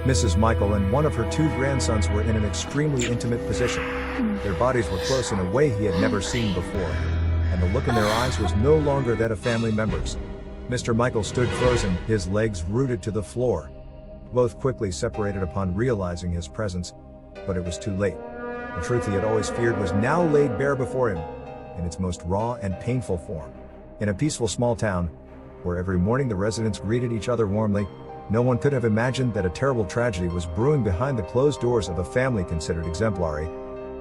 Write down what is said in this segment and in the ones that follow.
Mrs. Michael and one of her two grandsons were in an extremely intimate position. Their bodies were close in a way he had never seen before, and the look in their eyes was no longer that of family members. Mr. Michael stood frozen, his legs rooted to the floor. Both quickly separated upon realizing his presence, but it was too late. The truth he had always feared was now laid bare before him, in its most raw and painful form. In a peaceful small town, where every morning the residents greeted each other warmly, no one could have imagined that a terrible tragedy was brewing behind the closed doors of a family considered exemplary.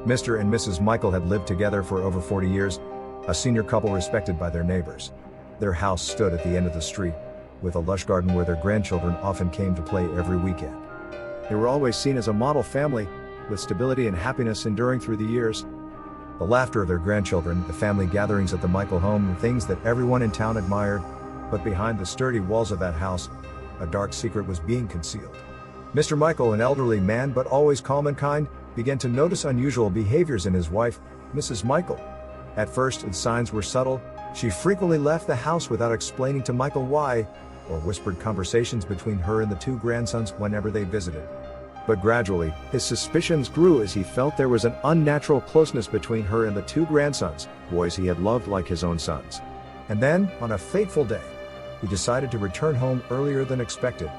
Mr. and Mrs. Michael had lived together for over 40 years, a senior couple respected by their neighbors. Their house stood at the end of the street, with a lush garden where their grandchildren often came to play every weekend. They were always seen as a model family, with stability and happiness enduring through the years. The laughter of their grandchildren, the family gatherings at the Michael home were things that everyone in town admired, but behind the sturdy walls of that house, a dark secret was being concealed. Mr. Michael, an elderly man but always calm and kind, began to notice unusual behaviors in his wife, Mrs. Michael. At first, the signs were subtle. She frequently left the house without explaining to Michael why, or whispered conversations between her and the two grandsons whenever they visited. But gradually, his suspicions grew as he felt there was an unnatural closeness between her and the two grandsons, boys he had loved like his own sons. And then, on a fateful day, he decided to return home earlier than expected.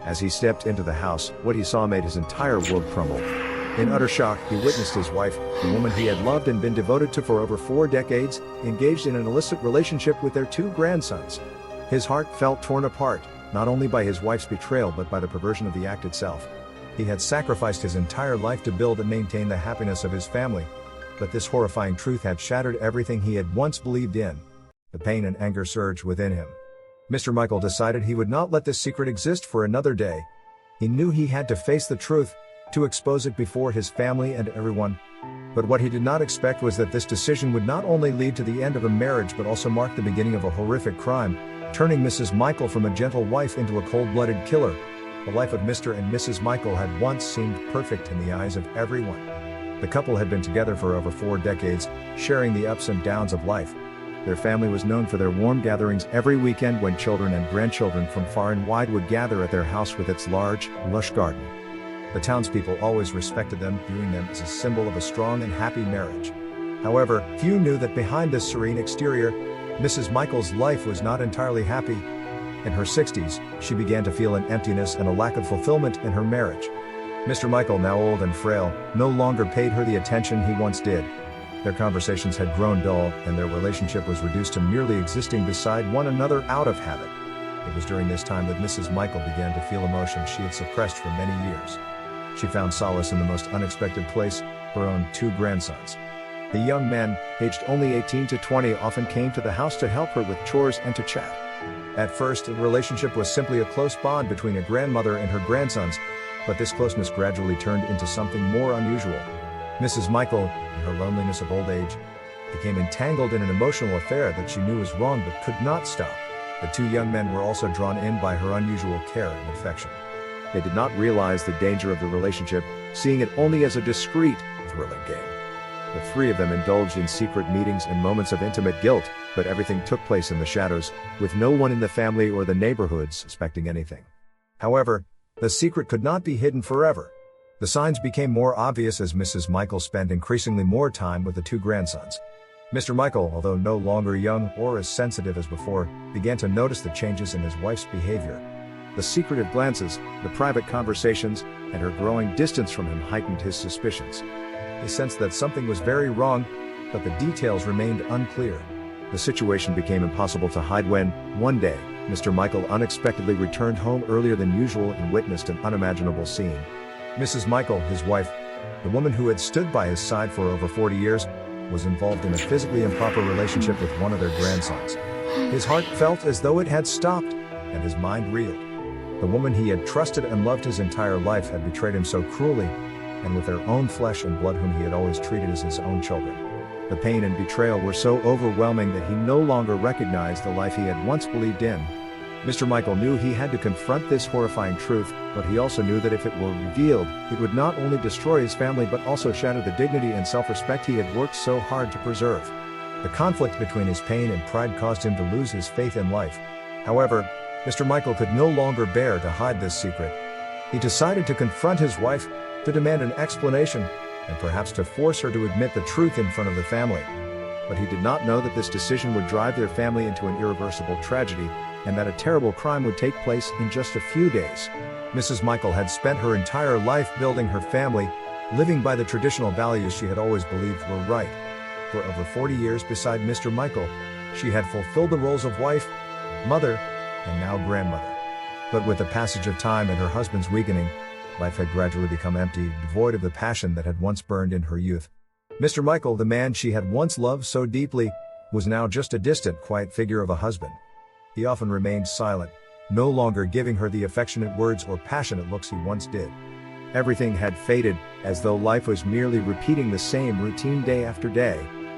As he stepped into the house, what he saw made his entire world crumble. In utter shock, he witnessed his wife, the woman he had loved and been devoted to for over 4 decades, engaged in an illicit relationship with their two grandsons. His heart felt torn apart, not only by his wife's betrayal but by the perversion of the act itself. He had sacrificed his entire life to build and maintain the happiness of his family, but this horrifying truth had shattered everything he had once believed in. The pain and anger surged within him. Mr. Michael decided he would not let this secret exist for another day. He knew he had to face the truth, to expose it before his family and everyone. But what he did not expect was that this decision would not only lead to the end of a marriage but also mark the beginning of a horrific crime, turning Mrs. Michael from a gentle wife into a cold-blooded killer. The life of Mr. and Mrs. Michael had once seemed perfect in the eyes of everyone. The couple had been together for over 4 decades, sharing the ups and downs of life. Their family was known for their warm gatherings every weekend when children and grandchildren from far and wide would gather at their house with its large, lush garden. The townspeople always respected them, viewing them as a symbol of a strong and happy marriage. However, few knew that behind this serene exterior, Mrs. Michael's life was not entirely happy. In her 60s, she began to feel an emptiness and a lack of fulfillment in her marriage. Mr. Michael, now old and frail, no longer paid her the attention he once did. Their conversations had grown dull, and their relationship was reduced to merely existing beside one another out of habit. It was during this time that Mrs. Michael began to feel emotions she had suppressed for many years. She found solace in the most unexpected place, her own 2 grandsons. The young men, aged only 18 to 20, often came to the house to help her with chores and to chat. At first, the relationship was simply a close bond between a grandmother and her grandsons, but this closeness gradually turned into something more unusual. Mrs. Michael, in her loneliness of old age, became entangled in an emotional affair that she knew was wrong but could not stop. The 2 young men were also drawn in by her unusual care and affection. They did not realize the danger of the relationship, seeing it only as a discreet, thrilling game. The 3 of them indulged in secret meetings and moments of intimate guilt, but everything took place in the shadows, with no one in the family or the neighborhood suspecting anything. However, the secret could not be hidden forever. The signs became more obvious as Mrs. Michael spent increasingly more time with the 2 grandsons. Mr. Michael, although no longer young or as sensitive as before, began to notice the changes in his wife's behavior. The secretive glances, the private conversations, and her growing distance from him heightened his suspicions. He sensed that something was very wrong, but the details remained unclear. The situation became impossible to hide when, one day, Mr. Michael unexpectedly returned home earlier than usual and witnessed an unimaginable scene. Mrs. Michael, his wife, the woman who had stood by his side for over 40 years, was involved in a physically improper relationship with one of their grandsons. His heart felt as though it had stopped, and his mind reeled. The woman he had trusted and loved his entire life had betrayed him so cruelly, and with their own flesh and blood whom he had always treated as his own children. The pain and betrayal were so overwhelming that he no longer recognized the life he had once believed in. Mr. Michael knew he had to confront this horrifying truth, but he also knew that if it were revealed, it would not only destroy his family but also shatter the dignity and self-respect he had worked so hard to preserve. The conflict between his pain and pride caused him to lose his faith in life. However, Mr. Michael could no longer bear to hide this secret. He decided to confront his wife, to demand an explanation, and perhaps to force her to admit the truth in front of the family. But he did not know that this decision would drive their family into an irreversible tragedy, and that a terrible crime would take place in just a few days. Mrs. Michael had spent her entire life building her family, living by the traditional values she had always believed were right. For over 40 years beside Mr. Michael, she had fulfilled the roles of wife, mother, and now grandmother. But with the passage of time and her husband's weakening, life had gradually become empty, devoid of the passion that had once burned in her youth. Mr. Michael, the man she had once loved so deeply, was now just a distant, quiet figure of a husband. He often remained silent, no longer giving her the affectionate words or passionate looks he once did. Everything had faded, as though life was merely repeating the same routine day after day.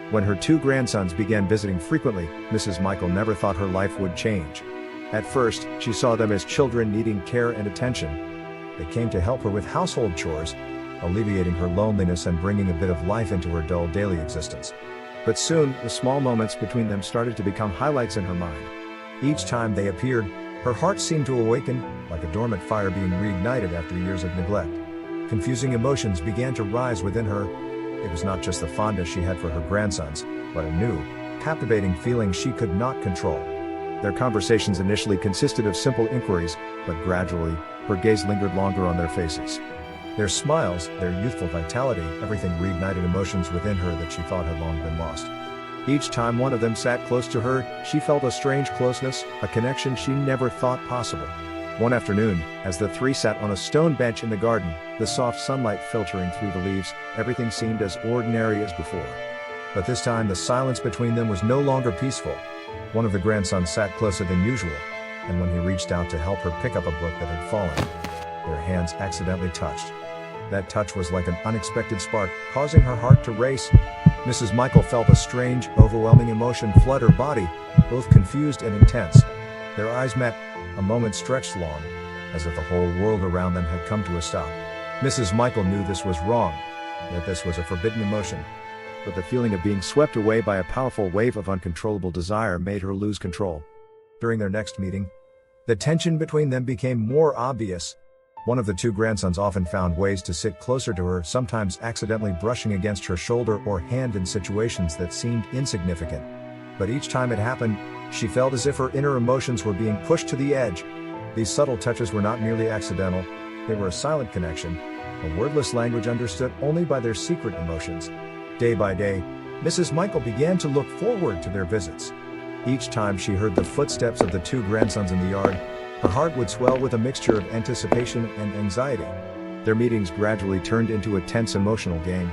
When her two grandsons began visiting frequently, Mrs. Michael never thought her life would change. At first, she saw them as children needing care and attention. They came to help her with household chores, alleviating her loneliness and bringing a bit of life into her dull daily existence. But soon, the small moments between them started to become highlights in her mind. Each time they appeared, her heart seemed to awaken, like a dormant fire being reignited after years of neglect. Confusing emotions began to rise within her. It was not just the fondness she had for her grandsons, but a new, captivating feeling she could not control. Their conversations initially consisted of simple inquiries, but gradually, her gaze lingered longer on their faces. Their smiles, their youthful vitality, everything reignited emotions within her that she thought had long been lost. Each time one of them sat close to her, she felt a strange closeness, a connection she never thought possible. One afternoon, as the three sat on a stone bench in the garden, the soft sunlight filtering through the leaves, everything seemed as ordinary as before. But this time the silence between them was no longer peaceful. One of the grandsons sat closer than usual, and when he reached out to help her pick up a book that had fallen, their hands accidentally touched. That touch was like an unexpected spark, causing her heart to race. Mrs. Michael felt a strange, overwhelming emotion flood her body, both confused and intense. Their eyes met, a moment stretched long, as if the whole world around them had come to a stop. Mrs. Michael knew this was wrong, that this was a forbidden emotion. But the feeling of being swept away by a powerful wave of uncontrollable desire made her lose control. During their next meeting, the tension between them became more obvious. One of the two grandsons often found ways to sit closer to her, sometimes accidentally brushing against her shoulder or hand in situations that seemed insignificant. But each time it happened, she felt as if her inner emotions were being pushed to the edge. These subtle touches were not merely accidental, they were a silent connection, a wordless language understood only by their secret emotions. Day by day, Mrs. Michael began to look forward to their visits. Each time she heard the footsteps of the two grandsons in the yard, her heart would swell with a mixture of anticipation and anxiety. Their meetings gradually turned into a tense emotional game.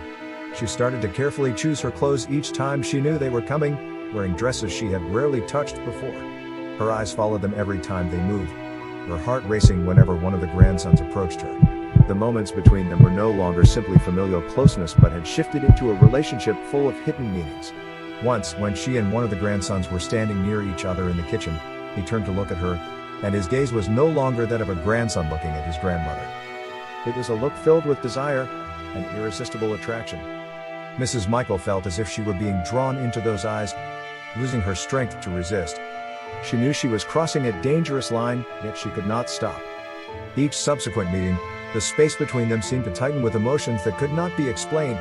She started to carefully choose her clothes each time she knew they were coming, wearing dresses she had rarely touched before. Her eyes followed them every time they moved, her heart racing whenever one of the grandsons approached her. The moments between them were no longer simply familial closeness but had shifted into a relationship full of hidden meanings. Once, when she and one of the grandsons were standing near each other in the kitchen, he turned to look at her, and his gaze was no longer that of a grandson looking at his grandmother. It was a look filled with desire and irresistible attraction. Mrs. Michael felt as if she were being drawn into those eyes, losing her strength to resist. She knew she was crossing a dangerous line, yet she could not stop. Each subsequent meeting, the space between them seemed to tighten with emotions that could not be explained.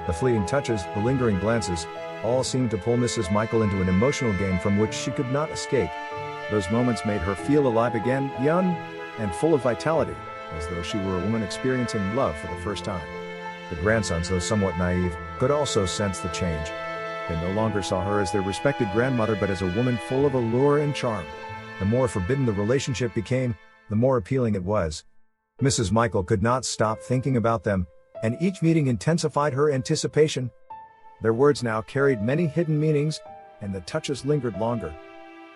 The fleeting touches, the lingering glances, all seemed to pull Mrs. Michael into an emotional game from which she could not escape. Those moments made her feel alive again, young and full of vitality, as though she were a woman experiencing love for the first time. The grandsons, though somewhat naive, could also sense the change. They no longer saw her as their respected grandmother but as a woman full of allure and charm. The more forbidden the relationship became, the more appealing it was. Mrs. Michael could not stop thinking about them, and each meeting intensified her anticipation. Their words now carried many hidden meanings, and the touches lingered longer.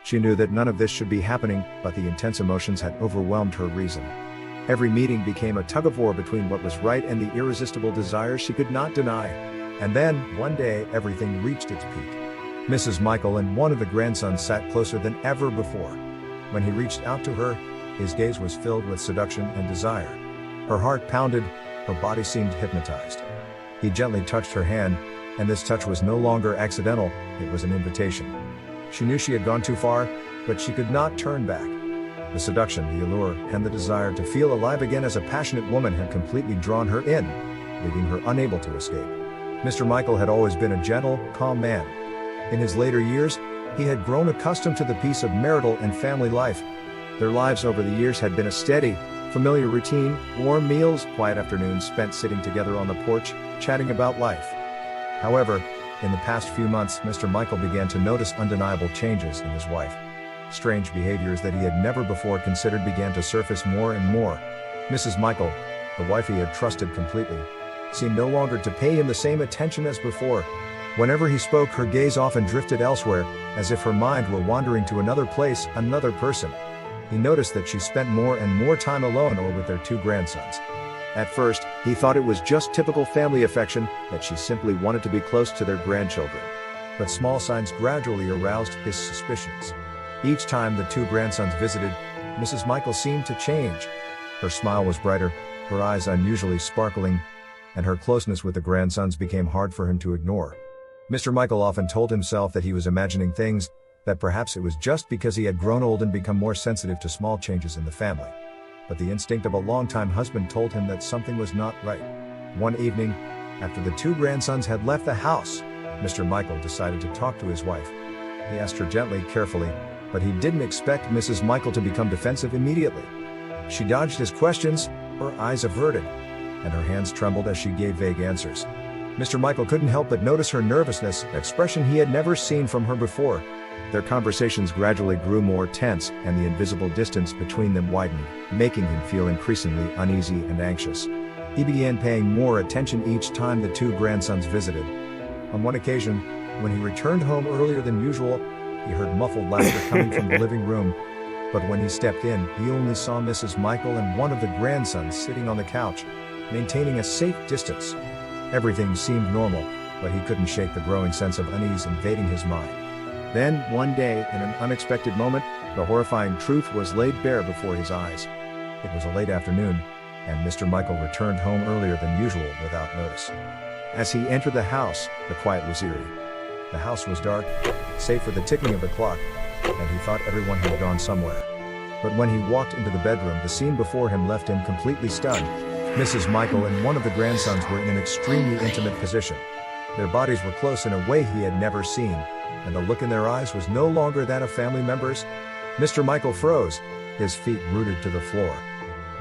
She knew that none of this should be happening, but the intense emotions had overwhelmed her reason. Every meeting became a tug-of-war between what was right and the irresistible desires she could not deny. And then, one day, everything reached its peak. Mrs. Michael and one of the grandsons sat closer than ever before. When he reached out to her, his gaze was filled with seduction and desire. Her heart pounded, her body seemed hypnotized. He gently touched her hand, and this touch was no longer accidental, it was an invitation. She knew she had gone too far, but she could not turn back. The seduction, the allure, and the desire to feel alive again as a passionate woman had completely drawn her in, leaving her unable to escape. Mr. Michael had always been a gentle, calm man. In his later years, he had grown accustomed to the peace of marital and family life. Their lives over the years had been a steady, familiar routine: warm meals, quiet afternoons spent sitting together on the porch, chatting about life. However, in the past few months, Mr. Michael began to notice undeniable changes in his wife. Strange behaviors that he had never before considered began to surface more and more. Mrs. Michael, the wife he had trusted completely, seemed no longer to pay him the same attention as before. Whenever he spoke, her gaze often drifted elsewhere, as if her mind were wandering to another place, another person. He noticed that she spent more and more time alone or with their two grandsons. At first, he thought it was just typical family affection, that she simply wanted to be close to their grandchildren. But small signs gradually aroused his suspicions. Each time the two grandsons visited, Mrs. Michael seemed to change. Her smile was brighter, her eyes unusually sparkling, and her closeness with the grandsons became hard for him to ignore. Mr. Michael often told himself that he was imagining things, that perhaps it was just because he had grown old and become more sensitive to small changes in the family. But the instinct of a longtime husband told him that something was not right. One evening, after the two grandsons had left the house, Mr. Michael decided to talk to his wife. He asked her gently, carefully, but he didn't expect Mrs. Michael to become defensive immediately. She dodged his questions, her eyes averted, and her hands trembled as she gave vague answers. Mr. Michael couldn't help but notice her nervousness, an expression he had never seen from her before. Their conversations gradually grew more tense, and the invisible distance between them widened, making him feel increasingly uneasy and anxious. He began paying more attention each time the two grandsons visited. On one occasion, when he returned home earlier than usual, he heard muffled laughter coming from the living room. But when he stepped in, he only saw Mrs. Michael and one of the grandsons sitting on the couch, maintaining a safe distance. Everything seemed normal, but he couldn't shake the growing sense of unease invading his mind. Then, one day, in an unexpected moment, the horrifying truth was laid bare before his eyes. It was a late afternoon, and Mr. Michael returned home earlier than usual without notice. As he entered the house, the quiet was eerie. The house was dark, save for the ticking of the clock, and he thought everyone had gone somewhere. But when he walked into the bedroom, the scene before him left him completely stunned. Mrs. Michael and one of the grandsons were in an extremely intimate position. Their bodies were close in a way he had never seen, and the look in their eyes was no longer that of family members. Mr. Michael froze, his feet rooted to the floor.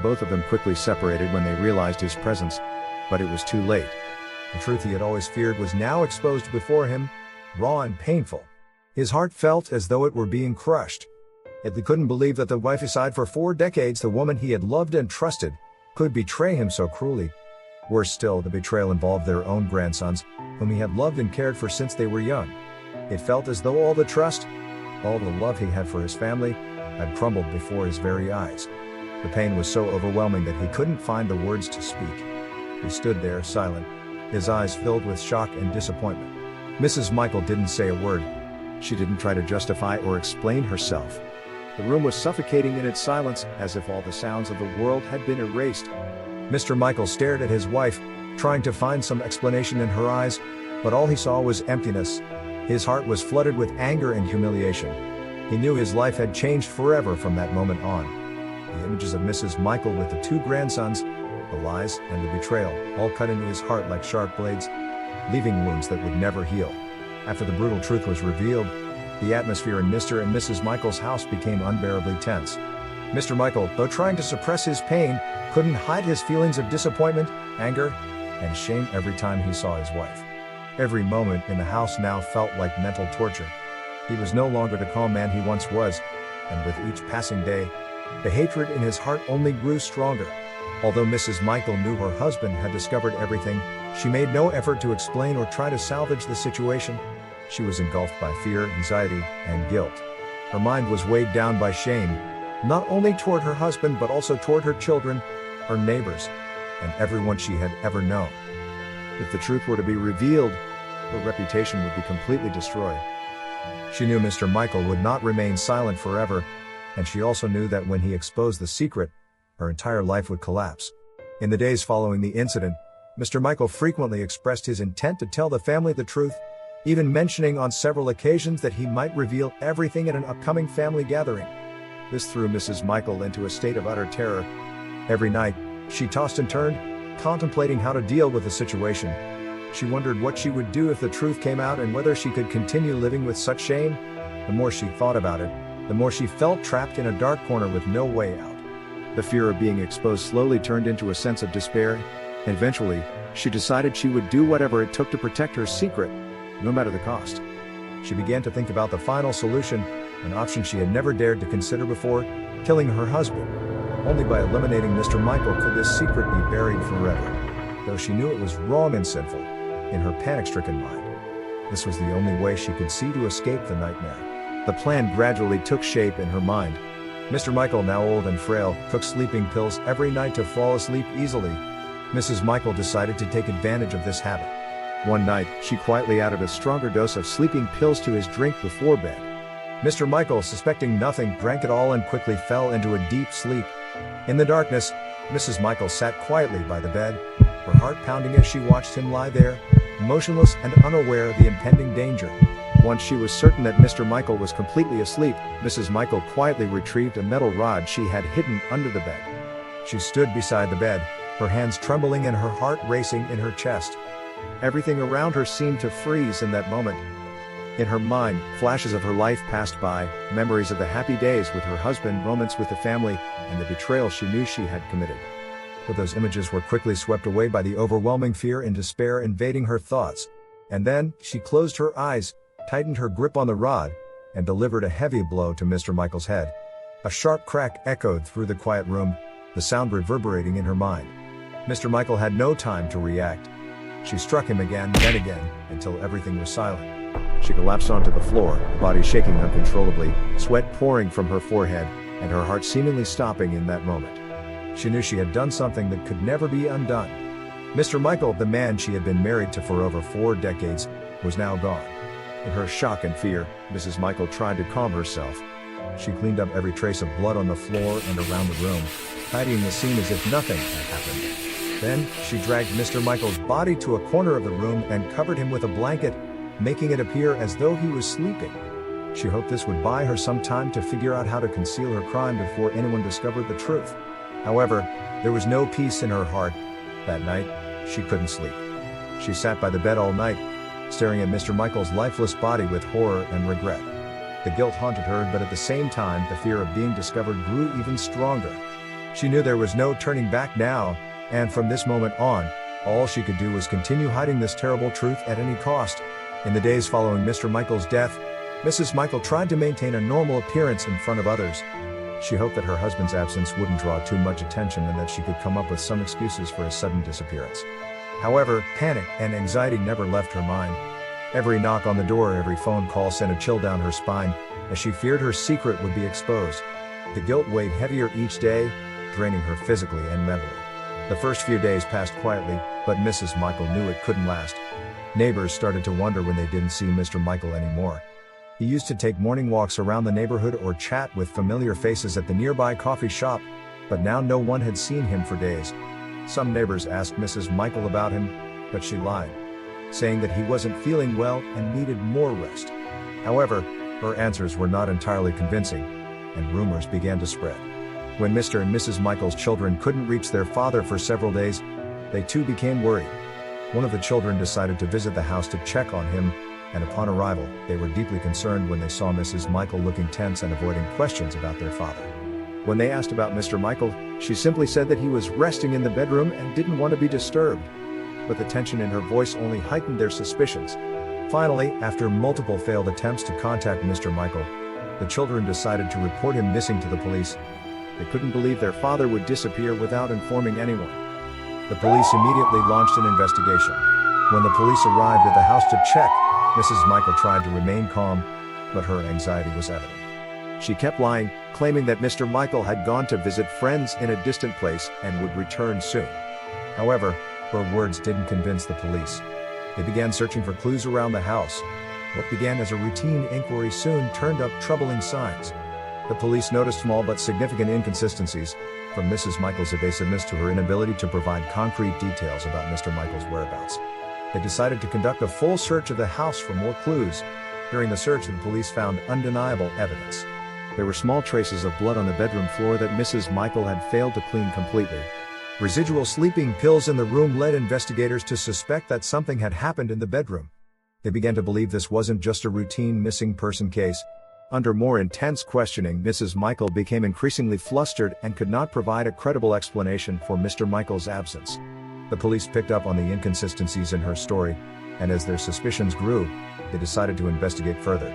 Both of them quickly separated when they realized his presence, but it was too late. The truth he had always feared was now exposed before him, raw and painful. His heart felt as though it were being crushed. Yet he couldn't believe that the wife aside for 4 decades, the woman he had loved and trusted, could betray him so cruelly. Worse still, the betrayal involved their own grandsons, whom he had loved and cared for since they were young. It felt as though all the trust, all the love he had for his family, had crumbled before his very eyes. The pain was so overwhelming that he couldn't find the words to speak. He stood there, silent, his eyes filled with shock and disappointment. Mrs. Michael didn't say a word. She didn't try to justify or explain herself. The room was suffocating in its silence, as if all the sounds of the world had been erased. Mr. Michael stared at his wife, trying to find some explanation in her eyes, but all he saw was emptiness. His heart was flooded with anger and humiliation. He knew his life had changed forever from that moment on. The images of Mrs. Michael with the two grandsons, the lies and the betrayal, all cut into his heart like sharp blades, leaving wounds that would never heal. After the brutal truth was revealed, the atmosphere in Mr. and Mrs. Michael's house became unbearably tense. Mr. Michael, though trying to suppress his pain, couldn't hide his feelings of disappointment, anger, and shame every time he saw his wife. Every moment in the house now felt like mental torture. He was no longer the calm man he once was, and with each passing day, the hatred in his heart only grew stronger. Although Mrs. Michael knew her husband had discovered everything, she made no effort to explain or try to salvage the situation. She was engulfed by fear, anxiety, and guilt. Her mind was weighed down by shame, not only toward her husband but also toward her children, her neighbors, and everyone she had ever known. If the truth were to be revealed, her reputation would be completely destroyed. She knew Mr. Michael would not remain silent forever, and she also knew that when he exposed the secret, her entire life would collapse. In the days following the incident, Mr. Michael frequently expressed his intent to tell the family the truth, even mentioning on several occasions that he might reveal everything at an upcoming family gathering. This threw Mrs. Michael into a state of utter terror. Every night, she tossed and turned, contemplating how to deal with the situation. She wondered what she would do if the truth came out and whether she could continue living with such shame. The more she thought about it, the more she felt trapped in a dark corner with no way out. The fear of being exposed slowly turned into a sense of despair. Eventually, she decided she would do whatever it took to protect her secret, no matter the cost. She began to think about the final solution, an option she had never dared to consider before: killing her husband. Only by eliminating Mr. Michael could this secret be buried forever. Though she knew it was wrong and sinful, in her panic-stricken mind, this was the only way she could see to escape the nightmare. The plan gradually took shape in her mind. Mr. Michael, now old and frail, took sleeping pills every night to fall asleep easily. Mrs. Michael decided to take advantage of this habit. One night, she quietly added a stronger dose of sleeping pills to his drink before bed. Mr. Michael, suspecting nothing, drank it all and quickly fell into a deep sleep. In the darkness, Mrs. Michael sat quietly by the bed, her heart pounding as she watched him lie there, motionless and unaware of the impending danger. Once she was certain that Mr. Michael was completely asleep, Mrs. Michael quietly retrieved a metal rod she had hidden under the bed. She stood beside the bed, her hands trembling and her heart racing in her chest. Everything around her seemed to freeze in that moment. In her mind, flashes of her life passed by, memories of the happy days with her husband, moments with the family, and the betrayal she knew she had committed. But those images were quickly swept away by the overwhelming fear and despair invading her thoughts. And then, she closed her eyes, tightened her grip on the rod, and delivered a heavy blow to Mr. Michael's head. A sharp crack echoed through the quiet room, the sound reverberating in her mind. Mr. Michael had no time to react. She struck him again, then again, until everything was silent. She collapsed onto the floor, her body shaking uncontrollably, sweat pouring from her forehead, and her heart seemingly stopping in that moment. She knew she had done something that could never be undone. Mr. Michael, the man she had been married to for over 4 decades, was now gone. In her shock and fear, Mrs. Michael tried to calm herself. She cleaned up every trace of blood on the floor and around the room, tidying the scene as if nothing had happened. Then, she dragged Mr. Michael's body to a corner of the room and covered him with a blanket, making it appear as though he was sleeping. She hoped this would buy her some time to figure out how to conceal her crime before anyone discovered the truth. However, there was no peace in her heart. That night, she couldn't sleep. She sat by the bed all night, staring at Mr. Michael's lifeless body with horror and regret. The guilt haunted her, but at the same time, the fear of being discovered grew even stronger. She knew there was no turning back now, and from this moment on, all she could do was continue hiding this terrible truth at any cost. In the days following Mr. Michael's death, Mrs. Michael tried to maintain a normal appearance in front of others. She hoped that her husband's absence wouldn't draw too much attention and that she could come up with some excuses for his sudden disappearance. However, panic and anxiety never left her mind. Every knock on the door, every phone call sent a chill down her spine, as she feared her secret would be exposed. The guilt weighed heavier each day, draining her physically and mentally. The first few days passed quietly, but Mrs. Michael knew it couldn't last. Neighbors started to wonder when they didn't see Mr. Michael anymore. He used to take morning walks around the neighborhood or chat with familiar faces at the nearby coffee shop, but now no one had seen him for days. Some neighbors asked Mrs. Michael about him, but she lied, saying that he wasn't feeling well and needed more rest. However, her answers were not entirely convincing, and rumors began to spread. When Mr. and Mrs. Michael's children couldn't reach their father for several days, they too became worried. One of the children decided to visit the house to check on him, and upon arrival, they were deeply concerned when they saw Mrs. Michael looking tense and avoiding questions about their father. When they asked about Mr. Michael, she simply said that he was resting in the bedroom and didn't want to be disturbed. But the tension in her voice only heightened their suspicions. Finally, after multiple failed attempts to contact Mr. Michael, the children decided to report him missing to the police. They couldn't believe their father would disappear without informing anyone. The police immediately launched an investigation. When the police arrived at the house to check, Mrs. Michael tried to remain calm, but her anxiety was evident. She kept lying, claiming that Mr. Michael had gone to visit friends in a distant place and would return soon. However, her words didn't convince the police. They began searching for clues around the house. What began as a routine inquiry soon turned up troubling signs. The police noticed small but significant inconsistencies, from Mrs. Michael's evasiveness to her inability to provide concrete details about Mr. Michael's whereabouts. They decided to conduct a full search of the house for more clues. During the search, the police found undeniable evidence. There were small traces of blood on the bedroom floor that Mrs. Michael had failed to clean completely. Residual sleeping pills in the room led investigators to suspect that something had happened in the bedroom. They began to believe this wasn't just a routine missing person case. Under more intense questioning, Mrs. Michael became increasingly flustered and could not provide a credible explanation for Mr. Michael's absence. The police picked up on the inconsistencies in her story, and as their suspicions grew, they decided to investigate further.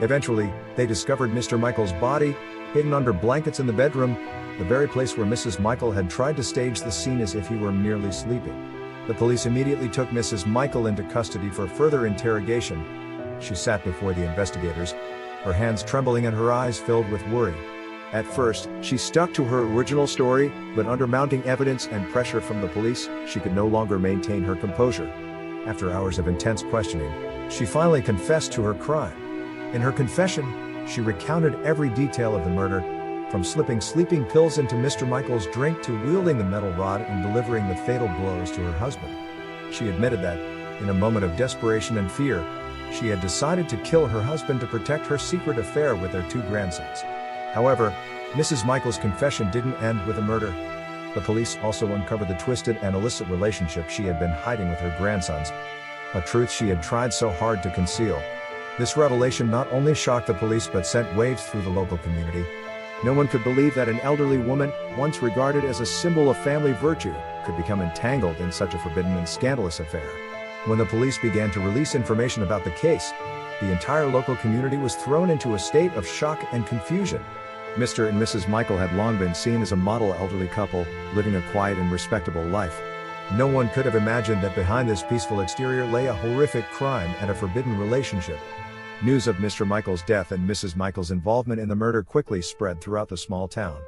Eventually, they discovered Mr. Michael's body, hidden under blankets in the bedroom, the very place where Mrs. Michael had tried to stage the scene as if he were merely sleeping. The police immediately took Mrs. Michael into custody for further interrogation. She sat before the investigators, her hands trembling and her eyes filled with worry. At first, she stuck to her original story, but under mounting evidence and pressure from the police, she could no longer maintain her composure. After hours of intense questioning, she finally confessed to her crime. In her confession, she recounted every detail of the murder, from slipping sleeping pills into Mr. Michael's drink to wielding the metal rod and delivering the fatal blows to her husband. She admitted that, in a moment of desperation and fear, she had decided to kill her husband to protect her secret affair with their 2 grandsons. However, Mrs. Michael's confession didn't end with a murder. The police also uncovered the twisted and illicit relationship she had been hiding with her grandsons, a truth she had tried so hard to conceal. This revelation not only shocked the police but sent waves through the local community. No one could believe that an elderly woman, once regarded as a symbol of family virtue, could become entangled in such a forbidden and scandalous affair. When the police began to release information about the case, the entire local community was thrown into a state of shock and confusion. Mr. and Mrs. Michael had long been seen as a model elderly couple, living a quiet and respectable life. No one could have imagined that behind this peaceful exterior lay a horrific crime and a forbidden relationship. News of Mr. Michael's death and Mrs. Michael's involvement in the murder quickly spread throughout the small town.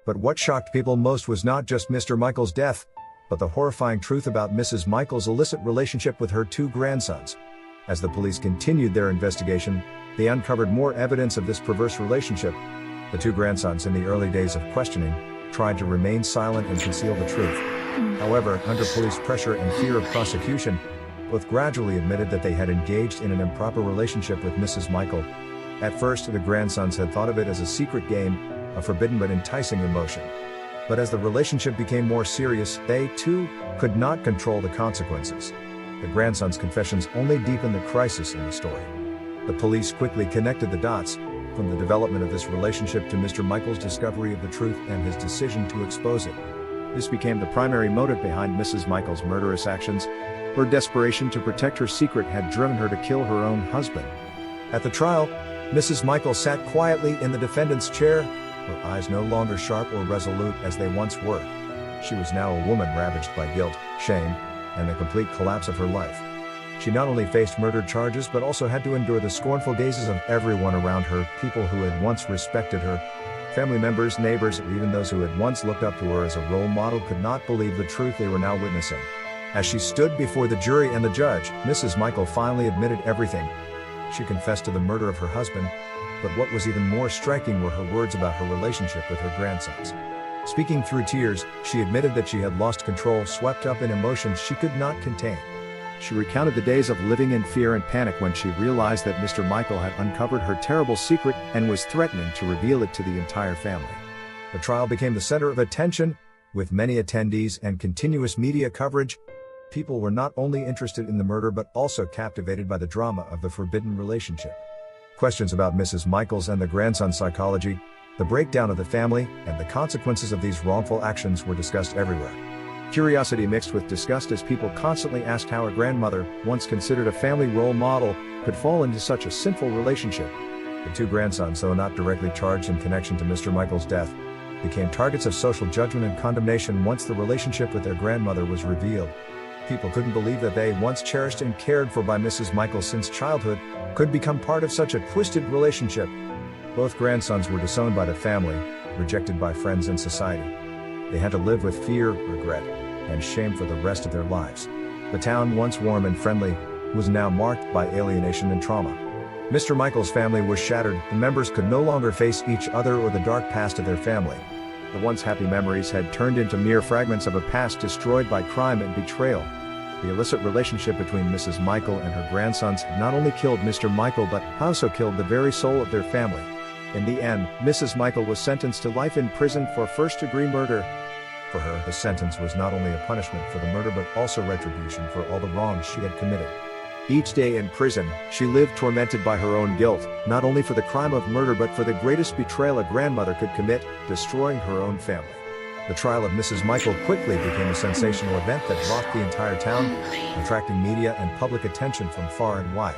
But what shocked people most was not just Mr. Michael's death, but the horrifying truth about Mrs. Michael's illicit relationship with her 2 grandsons. As the police continued their investigation, they uncovered more evidence of this perverse relationship. The 2 grandsons, in the early days of questioning, tried to remain silent and conceal the truth. However, under police pressure and fear of prosecution, both gradually admitted that they had engaged in an improper relationship with Mrs. Michael. At first, the grandsons had thought of it as a secret game, a forbidden but enticing emotion. But as the relationship became more serious, they, too, could not control the consequences. The grandsons' confessions only deepened the crisis in the story. The police quickly connected the dots, from the development of this relationship to Mr. Michael's discovery of the truth and his decision to expose it. This became the primary motive behind Mrs. Michael's murderous actions. Her desperation to protect her secret had driven her to kill her own husband. At the trial, Mrs. Michael sat quietly in the defendant's chair, her eyes no longer sharp or resolute as they once were. She was now a woman ravaged by guilt, shame, and the complete collapse of her life. She not only faced murder charges but also had to endure the scornful gazes of everyone around her, people who had once respected her. Family members, neighbors, or even those who had once looked up to her as a role model could not believe the truth they were now witnessing. As she stood before the jury and the judge, Mrs. Michael finally admitted everything. She confessed to the murder of her husband, but what was even more striking were her words about her relationship with her grandsons. Speaking through tears, she admitted that she had lost control, swept up in emotions she could not contain. She recounted the days of living in fear and panic when she realized that Mr. Michael had uncovered her terrible secret and was threatening to reveal it to the entire family. The trial became the center of attention, with many attendees and continuous media coverage. People were not only interested in the murder but also captivated by the drama of the forbidden relationship. Questions about Mrs. Michael's and the grandson's psychology, the breakdown of the family, and the consequences of these wrongful actions were discussed everywhere. Curiosity mixed with disgust as people constantly asked how a grandmother, once considered a family role model, could fall into such a sinful relationship. The 2 grandsons, though not directly charged in connection to Mr. Michael's death, became targets of social judgment and condemnation once the relationship with their grandmother was revealed. People couldn't believe that they, once cherished and cared for by Mrs. Michael since childhood, could become part of such a twisted relationship. Both grandsons were disowned by the family, rejected by friends and society. They had to live with fear, regret, and shame for the rest of their lives. The town, once warm and friendly, was now marked by alienation and trauma. Mr. Michael's family was shattered. The members could no longer face each other or the dark past of their family. The once happy memories had turned into mere fragments of a past destroyed by crime and betrayal. The illicit relationship between Mrs. Michael and her grandsons had not only killed Mr. Michael but also killed the very soul of their family. In the end, Mrs. Michael was sentenced to life in prison for first-degree murder. For her, the sentence was not only a punishment for the murder but also retribution for all the wrongs she had committed. Each day in prison, she lived tormented by her own guilt, not only for the crime of murder but for the greatest betrayal a grandmother could commit, destroying her own family. The trial of Mrs. Michael quickly became a sensational event that rocked the entire town, attracting media and public attention from far and wide.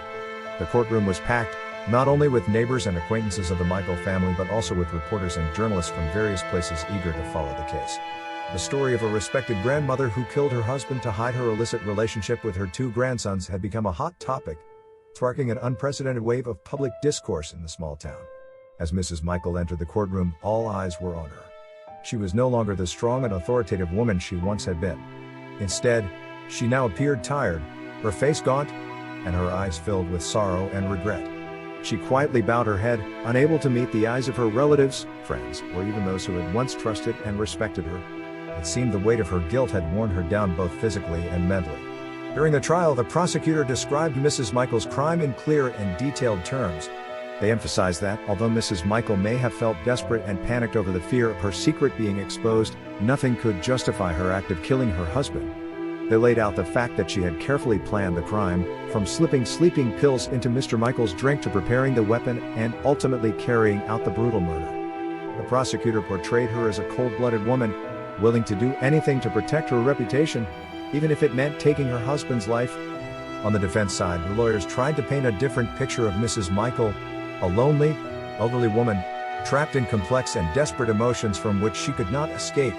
The courtroom was packed, not only with neighbors and acquaintances of the Michael family but also with reporters and journalists from various places eager to follow the case. The story of a respected grandmother who killed her husband to hide her illicit relationship with her two grandsons had become a hot topic, sparking an unprecedented wave of public discourse in the small town. As Mrs. Michael entered the courtroom, all eyes were on her. She was no longer the strong and authoritative woman she once had been. Instead, she now appeared tired, her face gaunt, and her eyes filled with sorrow and regret. She quietly bowed her head, unable to meet the eyes of her relatives, friends, or even those who had once trusted and respected her. It seemed the weight of her guilt had worn her down both physically and mentally. During the trial, the prosecutor described Mrs. Michael's crime in clear and detailed terms. They emphasized that, although Mrs. Michael may have felt desperate and panicked over the fear of her secret being exposed, nothing could justify her act of killing her husband. They laid out the fact that she had carefully planned the crime, from slipping sleeping pills into Mr. Michael's drink to preparing the weapon and ultimately carrying out the brutal murder. The prosecutor portrayed her as a cold-blooded woman, willing to do anything to protect her reputation, even if it meant taking her husband's life. On the defense side, the lawyers tried to paint a different picture of Mrs. Michael, a lonely, elderly woman, trapped in complex and desperate emotions from which she could not escape.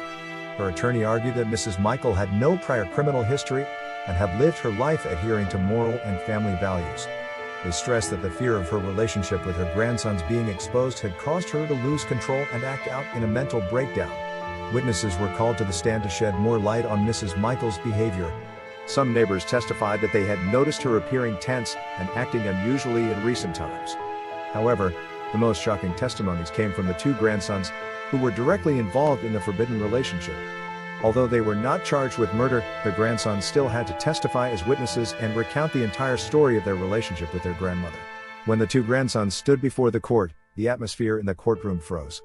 Her attorney argued that Mrs. Michael had no prior criminal history and had lived her life adhering to moral and family values. They stressed that the fear of her relationship with her grandsons being exposed had caused her to lose control and act out in a mental breakdown. Witnesses were called to the stand to shed more light on Mrs. Michael's behavior. Some neighbors testified that they had noticed her appearing tense and acting unusually in recent times. However, the most shocking testimonies came from the two grandsons, who were directly involved in the forbidden relationship. Although they were not charged with murder, the grandsons still had to testify as witnesses and recount the entire story of their relationship with their grandmother. When the two grandsons stood before the court, the atmosphere in the courtroom froze.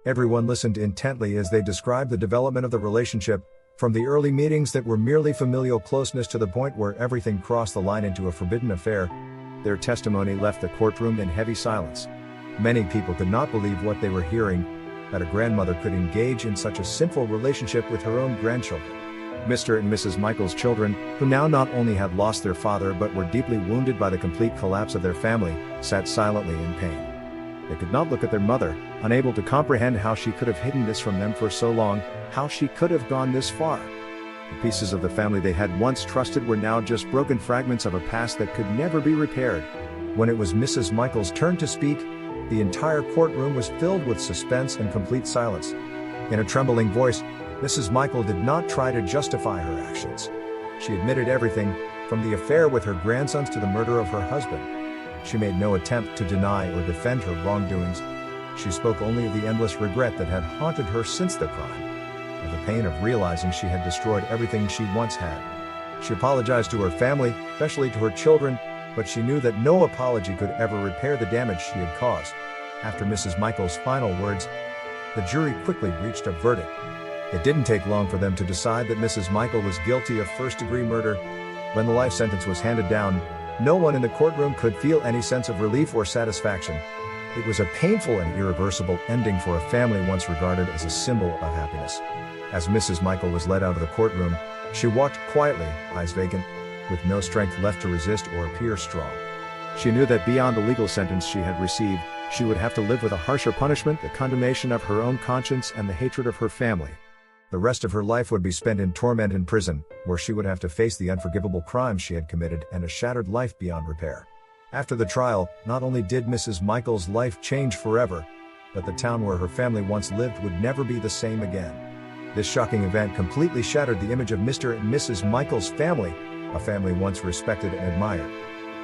Everyone listened intently as they described the development of the relationship, from the early meetings that were merely familial closeness to the point where everything crossed the line into a forbidden affair. Their testimony left the courtroom in heavy silence. Many people could not believe what they were hearing, that a grandmother could engage in such a sinful relationship with her own grandchildren. Mr. and Mrs. Michael's children, who now not only had lost their father but were deeply wounded by the complete collapse of their family, sat silently in pain. They could not look at their mother, unable to comprehend how she could have hidden this from them for so long, how she could have gone this far. The pieces of the family they had once trusted were now just broken fragments of a past that could never be repaired. When it was Mrs. Michael's turn to speak, the entire courtroom was filled with suspense and complete silence. In a trembling voice, Mrs. Michael did not try to justify her actions. She admitted everything, from the affair with her grandsons to the murder of her husband. She made no attempt to deny or defend her wrongdoings. She spoke only of the endless regret that had haunted her since the crime, of the pain of realizing she had destroyed everything she once had. She apologized to her family, especially to her children, but she knew that no apology could ever repair the damage she had caused. After Mrs. Michael's final words, the jury quickly reached a verdict. It didn't take long for them to decide that Mrs. Michael was guilty of first-degree murder. When the life sentence was handed down, no one in the courtroom could feel any sense of relief or satisfaction. It was a painful and irreversible ending for a family once regarded as a symbol of happiness. As Mrs. Michael was led out of the courtroom, she walked quietly, eyes vacant, with no strength left to resist or appear strong. She knew that beyond the legal sentence she had received, she would have to live with a harsher punishment, the condemnation of her own conscience and the hatred of her family. The rest of her life would be spent in torment in prison, where she would have to face the unforgivable crimes she had committed and a shattered life beyond repair. After the trial, not only did Mrs. Michael's life change forever, but the town where her family once lived would never be the same again. This shocking event completely shattered the image of Mr. and Mrs. Michael's family, a family once respected and admired.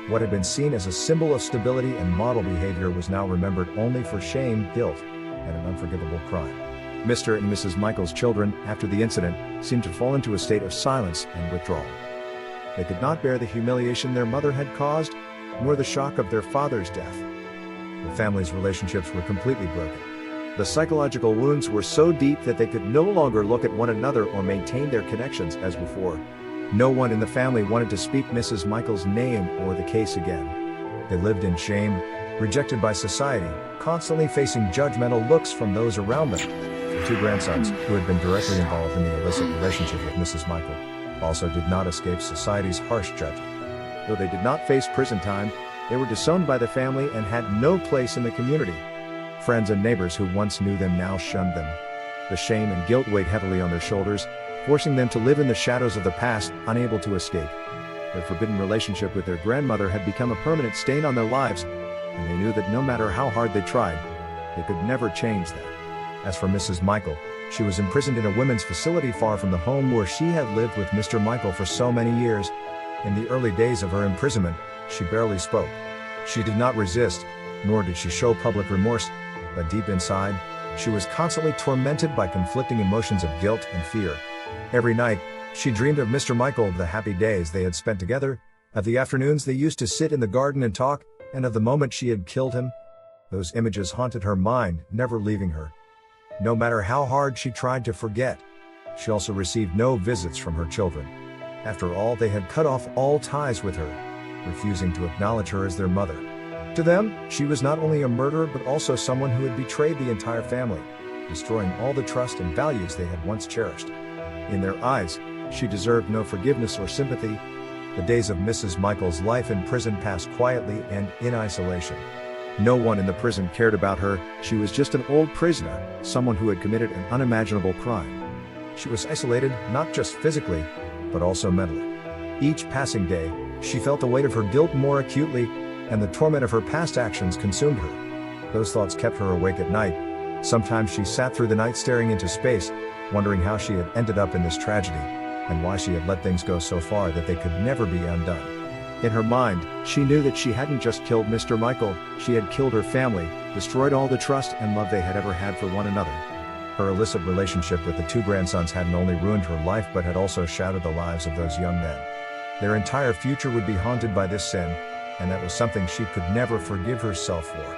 What had been seen as a symbol of stability and model behavior was now remembered only for shame, guilt, and an unforgivable crime. Mr. and Mrs. Michael's children, after the incident, seemed to fall into a state of silence and withdrawal. They could not bear the humiliation their mother had caused, nor the shock of their father's death. The family's relationships were completely broken. The psychological wounds were so deep that they could no longer look at one another or maintain their connections as before. No one in the family wanted to speak Mrs. Michael's name or the case again. They lived in shame, rejected by society, constantly facing judgmental looks from those around them. The two grandsons, who had been directly involved in the illicit relationship with Mrs. Michael, also did not escape society's harsh judgment. Though they did not face prison time, they were disowned by the family and had no place in the community. Friends and neighbors who once knew them now shunned them. The shame and guilt weighed heavily on their shoulders, forcing them to live in the shadows of the past, unable to escape. Their forbidden relationship with their grandmother had become a permanent stain on their lives, and they knew that no matter how hard they tried, they could never change that. As for Mrs. Michael, she was imprisoned in a women's facility far from the home where she had lived with Mr. Michael for so many years. In the early days of her imprisonment, she barely spoke. She did not resist, nor did she show public remorse, but deep inside, she was constantly tormented by conflicting emotions of guilt and fear. Every night, she dreamed of Mr. Michael, of the happy days they had spent together, of the afternoons they used to sit in the garden and talk, and of the moment she had killed him. Those images haunted her mind, never leaving her. No matter how hard she tried to forget, she also received no visits from her children. After all, they had cut off all ties with her, refusing to acknowledge her as their mother. To them, she was not only a murderer but also someone who had betrayed the entire family, destroying all the trust and values they had once cherished. In their eyes, she deserved no forgiveness or sympathy. The days of Mrs. Michael's life in prison passed quietly and in isolation. No one in the prison cared about her. She was just an old prisoner, someone who had committed an unimaginable crime. She was isolated, not just physically, but also mentally. Each passing day, she felt the weight of her guilt more acutely, and the torment of her past actions consumed her. Those thoughts kept her awake at night. Sometimes she sat through the night staring into space, wondering how she had ended up in this tragedy, and why she had let things go so far that they could never be undone. In her mind, she knew that she hadn't just killed Mr. Michael, she had killed her family, destroyed all the trust and love they had ever had for one another. Her illicit relationship with the two grandsons hadn't only ruined her life but had also shattered the lives of those young men. Their entire future would be haunted by this sin, and that was something she could never forgive herself for.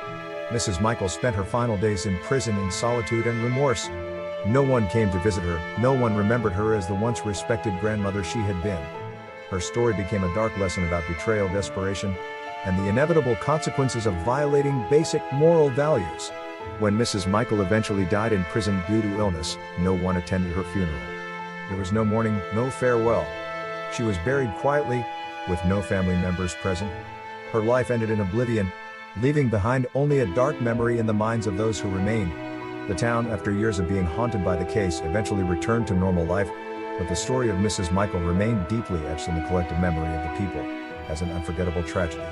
Mrs. Michael spent her final days in prison in solitude and remorse. No one came to visit her, no one remembered her as the once respected grandmother she had been. Her story became a dark lesson about betrayal, desperation, and the inevitable consequences of violating basic moral values. When Mrs. Michael eventually died in prison due to illness, no one attended her funeral. There was no mourning, no farewell. She was buried quietly, with no family members present. Her life ended in oblivion, leaving behind only a dark memory in the minds of those who remained. The town, after years of being haunted by the case, eventually returned to normal life, but the story of Mrs. Michael remained deeply etched in the collective memory of the people as an unforgettable tragedy.